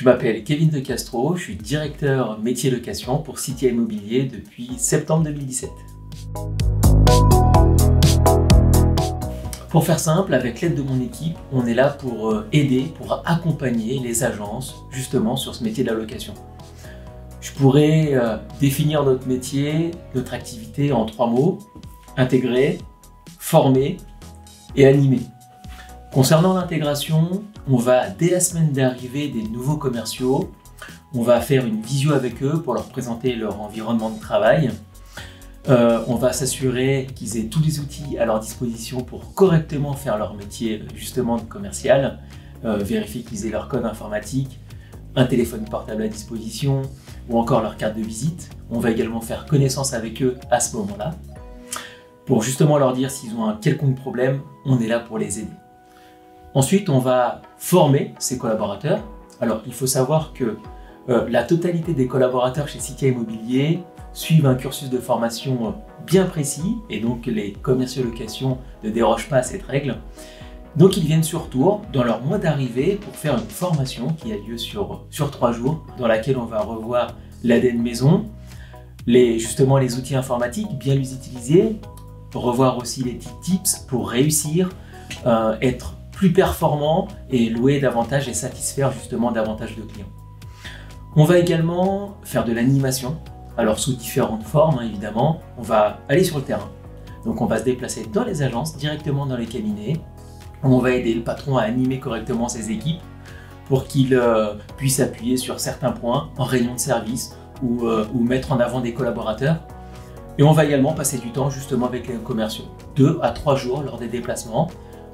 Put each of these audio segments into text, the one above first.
Je m'appelle Kevin De Castro, je suis directeur métier location pour Citia Immobilier depuis septembre 2017. Pour faire simple, avec l'aide de mon équipe, on est là pour aider, pour accompagner les agences justement sur ce métier de la location. Je pourrais définir notre métier, notre activité en 3 mots: intégrer, former et animer. Concernant l'intégration, on va dès la semaine d'arrivée des nouveaux commerciaux, on va faire une visio avec eux pour leur présenter leur environnement de travail. On va s'assurer qu'ils aient tous les outils à leur disposition pour correctement faire leur métier justement de commercial, vérifier qu'ils aient leur code informatique, un téléphone portable à disposition ou encore leur carte de visite. On va également faire connaissance avec eux à ce moment-là pour justement leur dire s'ils ont un quelconque problème, on est là pour les aider. Ensuite, on va former ces collaborateurs. Alors, il faut savoir que la totalité des collaborateurs chez Citia Immobilier suivent un cursus de formation bien précis et donc les commerciaux location ne dérogent pas à cette règle. Donc, ils viennent sur tour dans leur mois d'arrivée pour faire une formation qui a lieu sur 3 jours, dans laquelle on va revoir l'ADN maison, justement les outils informatiques, bien les utiliser, revoir aussi les petits tips pour réussir, être plus performant et louer davantage et satisfaire justement davantage de clients. On va également faire de l'animation, alors sous différentes formes évidemment. On va aller sur le terrain, donc on va se déplacer dans les agences, directement dans les cabinets. On va aider le patron à animer correctement ses équipes pour qu'il puisse appuyer sur certains points en réunion de service ou mettre en avant des collaborateurs. Et on va également passer du temps justement avec les commerciaux, 2 à 3 jours lors des déplacements.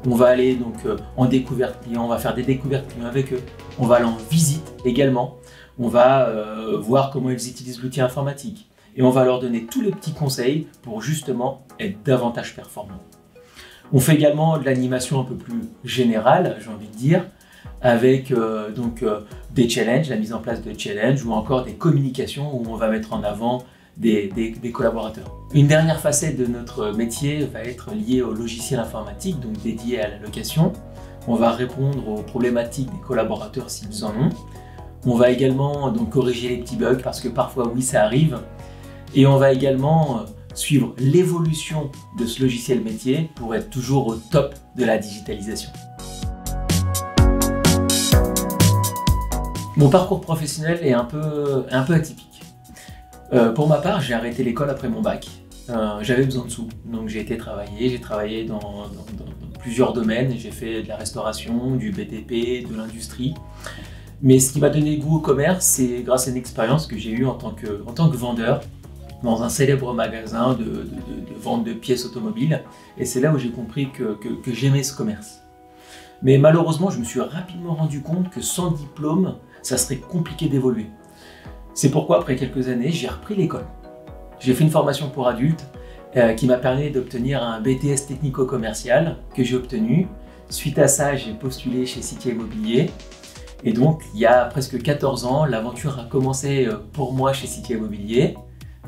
On va aller donc en découverte client, on va faire des découvertes clients avec eux. On va aller en visite également. On va voir comment ils utilisent l'outil informatique. Et on va leur donner tous les petits conseils pour justement être davantage performants. On fait également de l'animation un peu plus générale, j'ai envie de dire, avec des challenges, la mise en place de challenges ou encore des communications où on va mettre en avant des collaborateurs. Une dernière facette de notre métier va être liée au logiciel informatique, donc dédié à la location. On va répondre aux problématiques des collaborateurs s'ils en ont. On va également donc corriger les petits bugs parce que parfois oui ça arrive. Et on va également suivre l'évolution de ce logiciel métier pour être toujours au top de la digitalisation. Mon parcours professionnel est un peu atypique. Pour ma part, j'ai arrêté l'école après mon bac. J'avais besoin de sous, donc j'ai travaillé dans plusieurs domaines. J'ai fait de la restauration, du BTP, de l'industrie. Mais ce qui m'a donné goût au commerce, c'est grâce à une expérience que j'ai eue en tant que vendeur dans un célèbre magasin de vente de pièces automobiles. Et c'est là où j'ai compris que j'aimais ce commerce. Mais malheureusement, je me suis rapidement rendu compte que sans diplôme, ça serait compliqué d'évoluer. C'est pourquoi, après quelques années, j'ai repris l'école. J'ai fait une formation pour adultes qui m'a permis d'obtenir un BTS technico-commercial que j'ai obtenu. Suite à ça, j'ai postulé chez Citia Immobilier. Et donc, il y a presque 14 ans, l'aventure a commencé pour moi chez Citia Immobilier.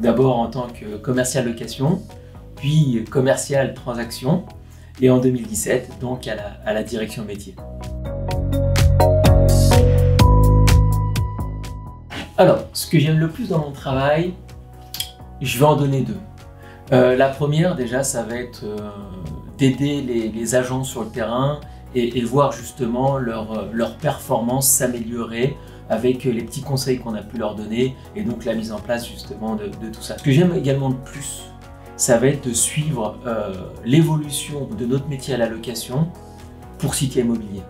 D'abord en tant que commercial location, puis commercial transaction, et en 2017, donc à la direction métier. Alors, ce que j'aime le plus dans mon travail, je vais en donner 2. La première, déjà, ça va être d'aider les agents sur le terrain et voir justement leur performance s'améliorer avec les petits conseils qu'on a pu leur donner et donc la mise en place justement de tout ça. Ce que j'aime également le plus, ça va être de suivre l'évolution de notre métier à la location pour Citia Immobilier.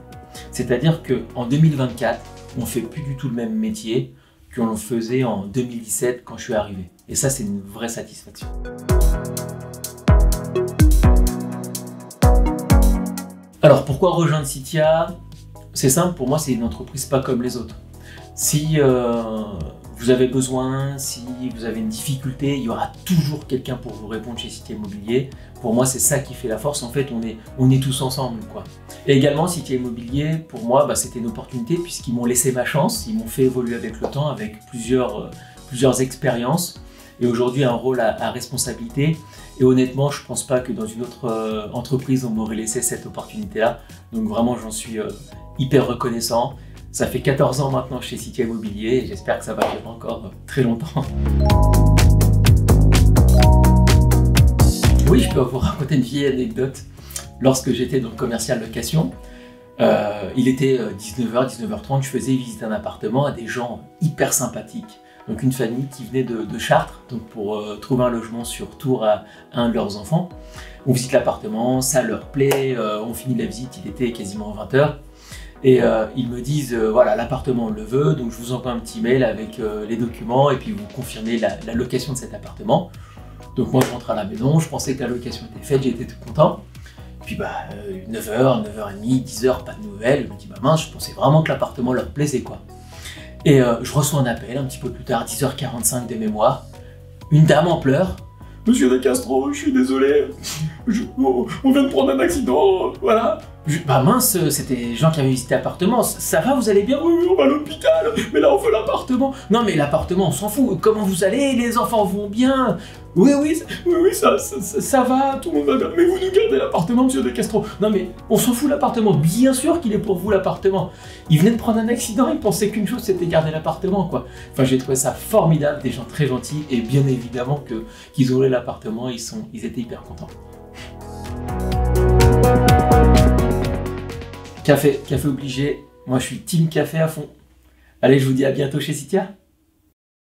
C'est-à-dire qu'en 2024, on ne fait plus du tout le même métier que l'on faisait en 2017 quand je suis arrivé. Et ça, c'est une vraie satisfaction. Alors, pourquoi rejoindre Citia? C'est simple, pour moi, c'est une entreprise pas comme les autres. Si vous avez besoin, si vous avez une difficulté, il y aura toujours quelqu'un pour vous répondre chez Citia Immobilier. Pour moi, c'est ça qui fait la force. En fait, on est tous ensemble, quoi. Et également, Citia Immobilier, pour moi, c'était une opportunité puisqu'ils m'ont laissé ma chance. Ils m'ont fait évoluer avec le temps, avec plusieurs expériences. Et aujourd'hui, un rôle à responsabilité. Et honnêtement, je ne pense pas que dans une autre entreprise, on m'aurait laissé cette opportunité-là. Donc vraiment, j'en suis hyper reconnaissant. Ça fait 14 ans maintenant chez Citia Immobilier et j'espère que ça va durer encore très longtemps. Oui, je peux vous raconter une vieille anecdote. Lorsque j'étais dans le commercial location, il était 19h, 19h30, je faisais visiter un appartement à des gens hyper sympathiques. Donc une famille qui venait de Chartres, donc pour trouver un logement sur Tours à un de leurs enfants. On visite l'appartement, ça leur plaît, on finit la visite, il était quasiment 20h. Et ils me disent, voilà, l'appartement on le veut, donc je vous envoie un petit mail avec les documents et puis vous confirmez la location de cet appartement. Donc moi je rentre à la maison, je pensais que la location était faite, j'étais tout content. Puis 9h, 9h30, 10h, pas de nouvelles. Je me dis, bah mince, je pensais vraiment que l'appartement leur plaisait quoi. Et je reçois un appel un petit peu plus tard, 10h45 de mémoire. Une dame en pleurs. Monsieur De Castro, je suis désolé, on vient de prendre un accident, voilà. Bah mince, c'était les gens qui avaient visité l'appartement, ça va, vous allez bien? Oui, on va à l'hôpital, mais là on veut l'appartement. Non mais l'appartement, on s'en fout, comment vous allez? Les enfants vont bien? Oui, ça va, tout le monde va bien. Mais vous nous gardez l'appartement, monsieur De Castro? Non mais on s'en fout l'appartement, bien sûr qu'il est pour vous l'appartement. Il venait de prendre un accident, il pensait qu'une chose c'était garder l'appartement quoi. Enfin j'ai trouvé ça formidable, des gens très gentils et bien évidemment qu'ils ont eu l'appartement, ils étaient hyper contents. Café obligé, moi je suis team café à fond. Allez, je vous dis à bientôt chez Citia.